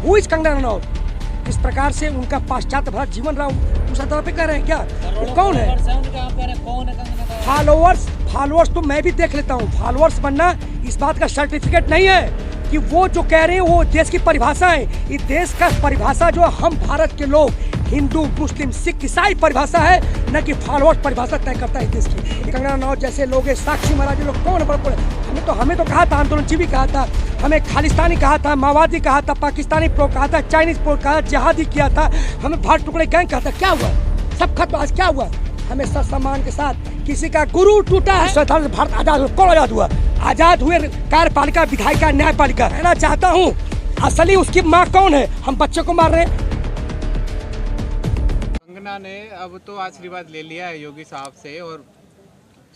Who is Kangana Ranaut? इस प्रकार से उनका पाश्चात्य भरा जीवन रहा, उस आधार पे कह रहे हैं क्या? वो कौन है? फॉलोअर्स तो मैं भी देख लेता हूँ। फॉलोअर्स बनना इस बात का सर्टिफिकेट नहीं है कि वो जो कह रहे हैं वो देश की परिभाषा है। इस देश का परिभाषा जो हम भारत के लोग हिंदू, मुस्लिम, सिख, ईसाई परिभाषा है, न कि फॉलोअर्स परिभाषा तय करता है देश की। कंगना रनौत जैसे लोग, साक्षी महाराज लोग कौन बड़े? हमें तो कहा था, आंदोलनजीवी कहा था, हमें खालिस्तानी कहा था, माओवादी कहा था, पाकिस्तानी प्रो कहा था, चाइनीज प्रो कहा, जिहादी किया था, हमें भारत टुकड़े गैंग कहा था। क्या हुआ? सब खत्म। आज क्या हुआ? हमें सम्मान के साथ किसी का गुरु टूटा है, भारत आजाद। कौन आजाद हुआ? आजाद हुए कार्यपालिका, विधायिका, न्यायपालिका। कहना चाहता हूँ असली उसकी माँ कौन है? हम बच्चों को मार रहे हैं। कंगना ने अब तो आशीर्वाद ले लिया है योगी साहब से, और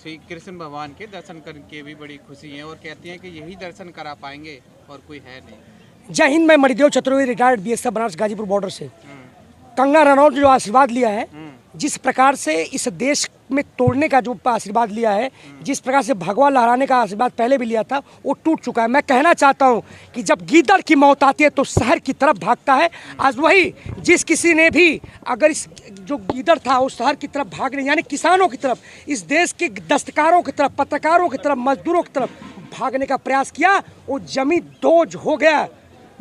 श्री कृष्ण भगवान के दर्शन करके भी बड़ी खुशी है, और कहती हैं कि यही दर्शन करा पाएंगे और कोई है नहीं। जय हिंद। मैं Manidev Chaturvedi, retired BSF Banaras Ghazipur border से। कंगना रनौत जो आशीर्वाद लिया है, जिस प्रकार से इस देश में तोड़ने का जो आशीर्वाद लिया है, जिस प्रकार से भगवा लहराने का आशीर्वाद पहले भी लिया था, वो टूट चुका है। मैं कहना चाहता हूँ कि जब गीदड़ की मौत आती है तो शहर की तरफ भागता है। आज वही जिस किसी ने भी अगर इस जो गीदड़ था वो शहर की तरफ भागने, यानी किसानों की तरफ, इस देश के दस्तकारों की तरफ, पत्रकारों की तरफ, मजदूरों की तरफ भागने का प्रयास किया, वो जमी दोज हो गया।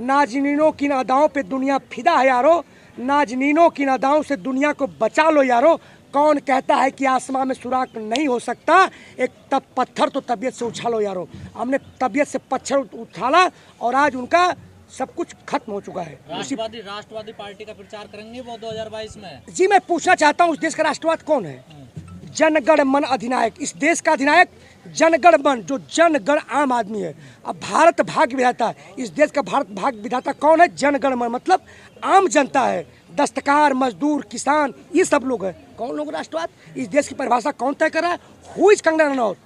नाजनीनों की अदाओं पे दुनिया फिदा है यारो, नाजनीनों की अदाओं से दुनिया को बचा लो यारो। कौन कहता है कि आसमां में सुराख नहीं हो सकता? एक तब पत्थर तो तबीयत से उछालो यारो। हमने तबीयत से पत्थर उछाला और आज उनका सब कुछ खत्म हो चुका है। राष्ट्रवादी पार्टी का प्रचार करेंगे वो 2022 में। जी, मैं पूछना चाहता हूँ उस देश का राष्ट्रवाद कौन है? जनगण मन अधिनायक। इस देश का अधिनायक जनगण मन, जो जनगण आम आदमी है। अब भारत भाग्य विधाता, इस देश का भारत भाग्य विधाता कौन है? जनगण मन, मतलब आम जनता है। दस्तकार, मजदूर, किसान, ये सब लोग हैं। कौन लोग राष्ट्रवाद? इस देश की परिभाषा कौन तय कर रहा है? Who is Kangana Ranaut?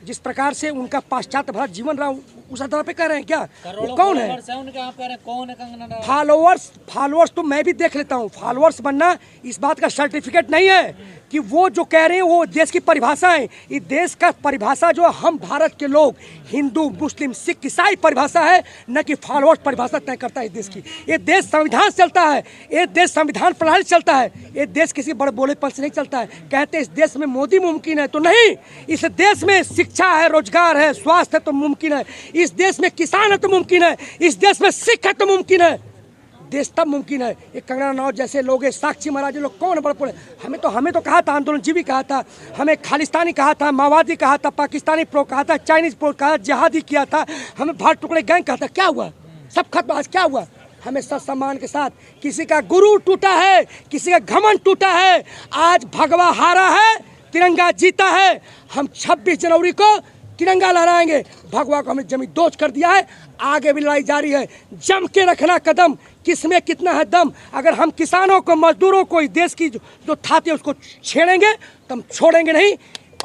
जिस प्रकार से उनका पाश्चात्य भरा जीवन रहा, उस आधार पे कह रहे हैं क्या? वो कौन है? कौन है कंगना? फॉलोअर्स तो मैं भी देख लेता हूँ। फॉलोअर्स बनना इस बात का सर्टिफिकेट नहीं है कि वो जो कह रहे हैं वो देश की परिभाषा है। इस देश का परिभाषा जो हम भारत के लोग हिंदू, मुस्लिम, सिख, ईसाई परिभाषा है, न कि फॉलोअर्स परिभाषा तय करता है इस देश की। ये देश संविधान से चलता है, ये देश संविधान प्रणाली से चलता है, ये देश किसी बड़े बोलेपन से नहीं चलता है। कहते इस देश में मोदी मुमकिन है, तो नहीं। इस देश में शिक्षा है, रोजगार है, स्वास्थ्य है तो मुमकिन है। इस देश में किसान है तो मुमकिन है। इस देश में सिख है तो मुमकिन है। देश तब मुमकिन है। ये कंगना रनौत जैसे लोग, साक्षी महाराज लोग कौन बड़े? हमें तो कहा था, आंदोलनजीवी कहा था, हमें खालिस्तानी कहा था, माओवादी कहा था, पाकिस्तानी प्रो कहा था, चाइनीज प्रो कहा, जिहादी किया था, हमें भारत टुकड़े गैंग कहा था। क्या हुआ? सब खत्म। आज क्या हुआ? हमें सम्मान के साथ किसी का गुरु टूटा है, किसी का घमंड टूटा है। आज भगवा हारा है, तिरंगा जीता है। हम 26 जनवरी को तिरंगा लहराएंगे। भगवा को हमने जमी दोज कर दिया है, आगे भी लड़ाई जारी है। जम के रखना कदम, किसमें कितना है दम। अगर हम किसानों को, मजदूरों को, इस देश की जो थाती है उसको छेड़ेंगे तो हम छोड़ेंगे नहीं,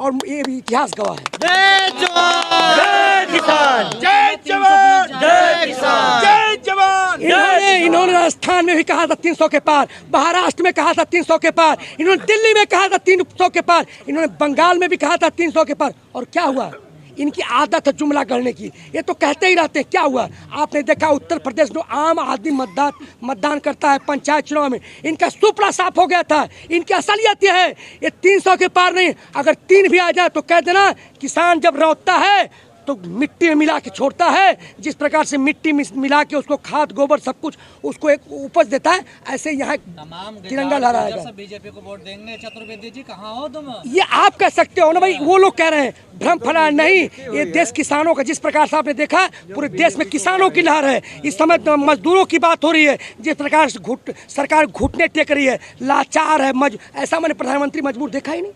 और ये भी इतिहास गवाह है। जय जवान, जय किसान, जय जवान, जय किसान, जय जवान। इन्होंने राजस्थान में भी कहा था 300 के पार, महाराष्ट्र में कहा था 300 के पार, इन्होंने दिल्ली में कहा था 300 के पार, इन्होंने बंगाल में भी कहा था 300 के पार। और क्या हुआ? इनकी आदत है जुमला गढ़ने की, ये तो कहते ही रहते हैं। क्या हुआ? आपने देखा उत्तर प्रदेश में आम आदमी मतदान करता है पंचायत चुनाव में, इनका सुपड़ा साफ हो गया था। इनकी असलियत यह है, ये 300 के पार नहीं, अगर 3 भी आ जाए तो कह देना किसान जब रौंदता है तो मिट्टी में मिला के छोड़ता है। जिस प्रकार से मिट्टी में मिला के उसको खाद, गोबर, सब कुछ उसको एक उपज देता है, ऐसे यहाँ तिरंगा लहराएगा। बीजेपी को वोट देंगे। चतुर्वेदी जी कहाँ हो तुम? ये आप कह सकते हो ना भाई, वो लोग कह रहे हैं, भ्रम फैलाया नहीं। ये देश किसानों का, जिस प्रकार से आपने देखा पूरे देश में किसानों की लहर है। इस समय मजदूरों की बात हो रही है, जिस प्रकार से सरकार घुटने टेक रही है, लाचार है। ऐसा मैंने प्रधानमंत्री मजबूर देखा ही नहीं।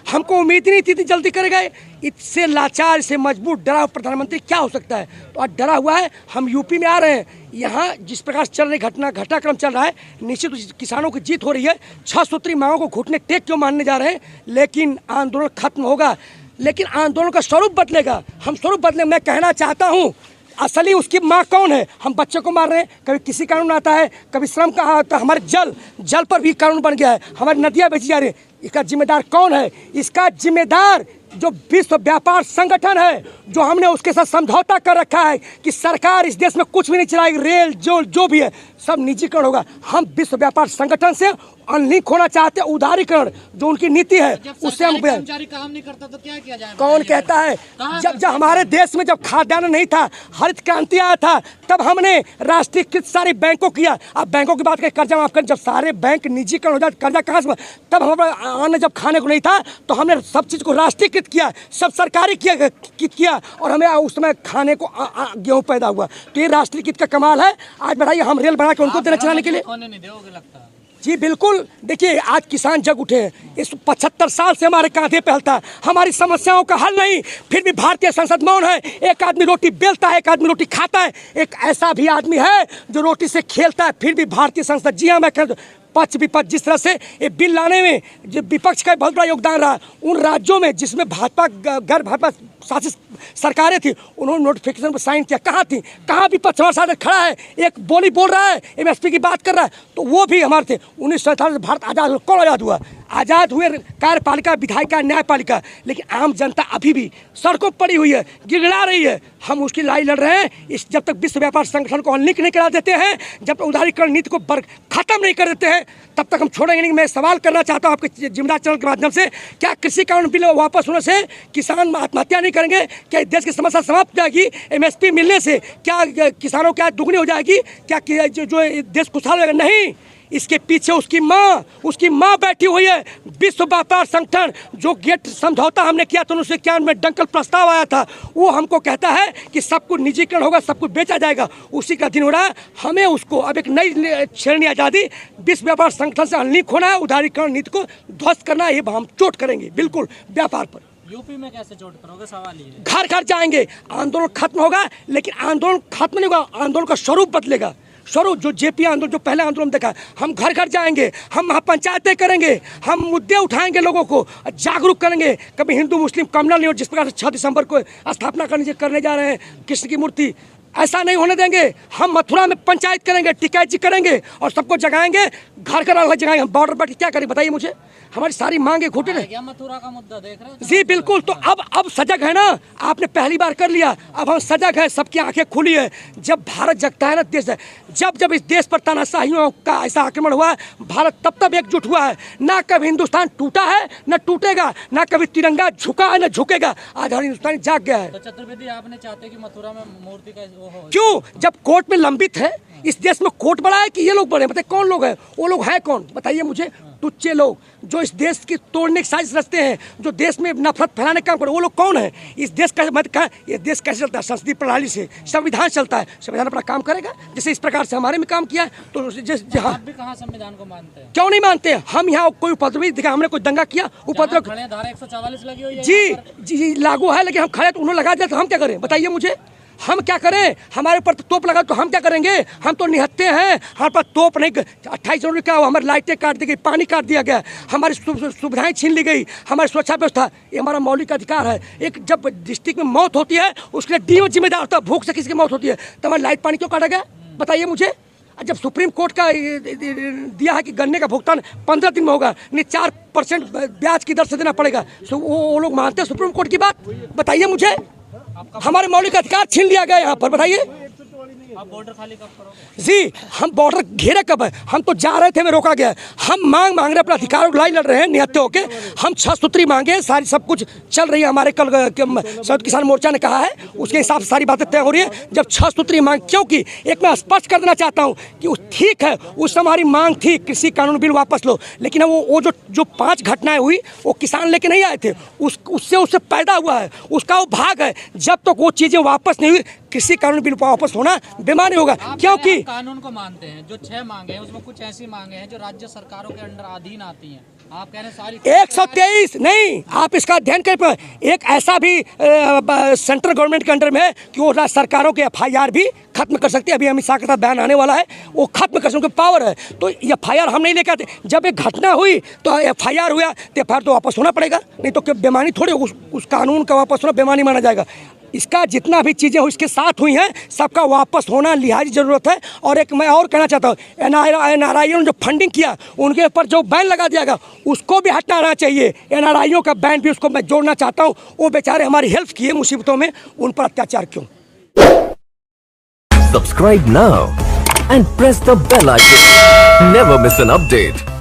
हमको उम्मीद नहीं थी जल्दी करेगा। इससे लाचार, से मजबूर, डरा हुआ प्रधानमंत्री क्या हो सकता है? तो आज डरा हुआ है। हम यूपी में आ रहे हैं, यहाँ जिस प्रकार चल रही घटनाक्रम चल रहा है, निश्चित किसानों की जीत हो रही है। 6 सूत्री मांगों को घुटने टेक क्यों मानने जा रहे हैं? लेकिन आंदोलन खत्म होगा, लेकिन आंदोलन का स्वरूप बदलेगा। हम स्वरूप बदले। मैं कहना चाहता हूँ असली उसकी माँ कौन है? हम बच्चों को मार रहे हैं। कभी किसी कानून आता है, कभी श्रम का आता है। हमारे जल पर भी कानून बन गया है, हमारी नदियाँ बेची जा रही है। इसका जिम्मेदार कौन है? इसका जिम्मेदार जो विश्व व्यापार संगठन है, जो हमने उसके साथ समझौता कर रखा है कि सरकार इस देश में कुछ भी नहीं चलाएगी, रेल जो भी है सब निजीकरण होगा। हम विश्व व्यापार संगठन से अनलिंक होना चाहते हैं। उदारीकरण जो उनकी नीति है उससे हम कर्मचारी काम नहीं करता तो क्या किया जाए? कौन कहता है? जब हमारे देश में जब खाद्यान्न नहीं था, हरित क्रांति आया था, तब हमने राष्ट्रीयकृत सारे बैंकों किया। अब बैंकों की बात करें, कर्जा माफ करें, जब सारे बैंक निजीकरण हो जाए कर्जा कहाँ से? तब हमारा अन्न जब खाने को नहीं था तो हमने सब चीज़ को राष्ट्रीयकृत किया, सब सरकारी किया और हमें उस समय खाने को गेहूँ पैदा हुआ। तो ये राष्ट्रीयकृत का कमाल है। आज बताइए हम रेल बना के उनको देना चलाने के लिए नहीं दोगे लगता है? जी बिल्कुल। देखिए आज किसान जग उठे हैं, इस 75 साल से हमारे कांधे पे हलता है, हमारी समस्याओं का हल नहीं, फिर भी भारतीय संसद मौन है। एक आदमी रोटी बेलता है, एक आदमी रोटी खाता है, एक ऐसा भी आदमी है जो रोटी से खेलता है, फिर भी भारतीय संसद, जी हाँ मैं कह, पक्ष विपक्ष जिस तरह से ये बिल लाने में जो विपक्ष का बहुत बड़ा योगदान रहा, उन राज्यों में जिसमें भाजपा गैर भाजपा शासित सरकारें थी, उन्होंने नोटिफिकेशन पर साइन किया। कहाँ थी? कहाँ विपक्ष हमारे साथ खड़ा है, एक बोली बोल रहा है, एमएसपी की बात कर रहा है, तो वो भी हमारे थे। 1947 में भारत आज़ाद हुआ। कौन आज़ाद हुआ? आज़ाद हुए कार्यपालिका, विधायिका, न्यायपालिका, लेकिन आम जनता अभी भी सड़कों पर पड़ी हुई है, गिड़गिड़ा रही है। हम उसकी लड़ाई लड़ रहे हैं। इस जब तक विश्व व्यापार संगठन को अनलिंक नहीं करा देते हैं, जब तक उदारीकरण नीति को खत्म नहीं कर देते हैं, तब तक हम छोड़ेंगे नहीं। मैं सवाल करना चाहता हूं आपके जिम्मेदार चैनल के माध्यम से, क्या कृषि कानून बिल वापस होने से किसान आत्महत्या नहीं करेंगे? क्या देश की समस्या समाप्त हो जाएगी? एमएसपी मिलने से क्या किसानों की आय दुगनी हो जाएगी? क्या जो देश खुशहाल होगा? नहीं, इसके पीछे उसकी माँ बैठी हुई है। विश्व व्यापार संगठन जो गेट समझौता हमने किया था 1991 में, डंकल प्रस्ताव आया था, वो हमको कहता है कि सब कुछ निजीकरण होगा, सब कुछ बेचा जाएगा। उसी का दिन हो रहा है। हमें उसको अब एक नई श्रेणी आज़ादी, विश्व व्यापार संगठन से अनलिंक होना है, उदारीकरण नीति को ध्वस्त करना है। ये हम चोट करेंगे बिल्कुल व्यापार पर। यूपी में कैसे चोट करोगे? सवाल ये घर घर जाएंगे, आंदोलन खत्म होगा, लेकिन आंदोलन खत्म नहीं होगा, आंदोलन का स्वरूप बदलेगा। स्वरूप जो जेपी आंदोलन, जो पहले आंदोलन देखा, हम घर घर जाएंगे, हम वहाँ पंचायतें करेंगे, हम मुद्दे उठाएंगे, लोगों को जागरूक करेंगे। कभी हिंदू मुस्लिम कम्युनल नहीं हो, जिस प्रकार से 6 दिसंबर को स्थापना करने जा रहे हैं कृष्ण की मूर्ति, ऐसा नहीं होने देंगे। हम मथुरा में पंचायत करेंगे, टिकैत जी करेंगे और सबको जगाएंगे, घर घर अलग जगाएंगे। हम बॉर्डर पर क्या करें बताइए मुझे? हमारी सारी मांगे घुटे हैं। मथुरा का मुद्दा देख रहे हैं? जी बिल्कुल। तो अब सजग है ना, आपने पहली बार कर लिया, अब हम सजग है, सबकी आंखें खुली है। जब भारत जगता है ना, देश है, जब इस देश पर तानाशाहियों का ऐसा आक्रमण हुआ, भारत तब एकजुट हुआ है। ना कभी हिंदुस्तान टूटा है, न टूटेगा, ना कभी तिरंगा झुका है, न झुकेगा। आज हर हिंदुस्तानी जाग गया है। तो चतुर्वेदी आपने चाहते कि मथुरा में मूर्ति का वो हो? क्यों? जब कोर्ट में लंबित है, इस देश में कोर्ट बड़ा है कि ये लोग बड़े? बताइए कौन लोग हैं? वो लोग हैं कौन? बताइए मुझे। टुच्चे लोग जो इस देश की तोड़ने की साजिश रचते हैं, जो देश में नफरत फैलाने का काम करे, वो लोग कौन है? इस देश का ये देश कैसे चलता है? संसदीय प्रणाली से संविधान चलता है। संविधान अपना काम करेगा, जैसे इस प्रकार से हमारे में काम किया। तो आप भी कहाँ संविधान को मानते हैं? क्यों नहीं मानते? हम यहाँ कोई उपद्रवी दिखा, हमने कोई दंगा किया? उपद्रव धारा 144 लगी हुई है जी लागू है, लेकिन हम खड़े तो उन्होंने लगा दिया, तो हम क्या करें बताइए मुझे? हम क्या करें? हमारे ऊपर तोप लगा तो हम क्या करेंगे? हम तो निहत्ते हैं, हमारे पास तोप नहीं। 28 जनवरी क्या हुआ? हमारी लाइटें काट दी गई, पानी काट दिया गया, हमारी सुविधाएं छीन ली गई, हमारी सुरक्षा व्यवस्था, ये हमारा मौलिक अधिकार है। एक जब डिस्ट्रिक्ट में मौत होती है उसके लिए डीओ जिम्मेदार होता है। भूख से किसी की मौत होती है तो हमारी लाइट पानी क्यों काटा गया बताइए मुझे? जब सुप्रीम कोर्ट का दिया है कि गन्ने का भुगतान 15 दिन में होगा, नहीं 4% ब्याज की दर से देना पड़ेगा, तो वो लोग मानते हैं सुप्रीम कोर्ट की बात? बताइए मुझे। हमारे मौलिक अधिकार छीन लिया गया यहाँ पर, बताइए। आप बॉर्डर खाली कब करोगे? जी हम बॉर्डर घेरे कब है? हम तो जा रहे थे, हमें रोका गया। हम मांग रहे, अपने अधिकारों की लड़ाई लड़ रहे हैं निहत्ते होके। हम 6 सूत्री मांगे, सारी सब कुछ चल रही है। हमारे कल संयुक्त किसान मोर्चा ने कहा है, उसके हिसाब से सारी बातें तय हो रही है। जब 6 सूत्री मांग, क्योंकि एक मैं स्पष्ट कर देना चाहता हूँ कि ठीक है, उस हमारी मांग थी कृषि कानून बिल वापस लो, लेकिन वो जो 5 घटनाएं हुई वो किसान लेके नहीं आए थे, उससे पैदा हुआ है, उसका वो भाग है। जब तक वो चीज़ें वापस नहीं हुई, कृषि कानून बिल वापस होना बेमानी होगा। क्योंकि कानून को मानते हैं, जो 6 मांगे हैं उसमें कुछ ऐसी मांगे हैं जो राज्य सरकारों के अंडर अधीन आती हैं। आप कह रहे हैं सारी 123 नहीं, आप इसका अध्ययन करें। एक ऐसा भी सेंट्रल गवर्नमेंट के अंडर में है कि वो राज्य सरकारों के FIR भी खत्म कर सकती है। अभी अमित शाह का बयान आने वाला है, वो खत्म कर सकते पावर है। तो FIR हम नहीं लेके आते। जब एक घटना हुई तो FIR हुआ तो FIR तो वापस होना पड़ेगा, नहीं तो बेमानी थोड़ी, उस कानून का वापस होना बेमानी माना जाएगा। इसका जितना भी चीज़ें इसके साथ हुई हैं सबका वापस होना लिहाजी ज़रूरत है। और एक मैं और कहना चाहता हूँ, NRI ने जो फंडिंग किया उनके ऊपर जो बैन लगा दिया गया उसको भी हटाना चाहिए। NRI का बैन भी उसको मैं जोड़ना चाहता हूँ। वो बेचारे हमारी हेल्प किए मुसीबतों में, उन पर अत्याचार क्यों। Subscribe now and press the bell icon. Never miss an update.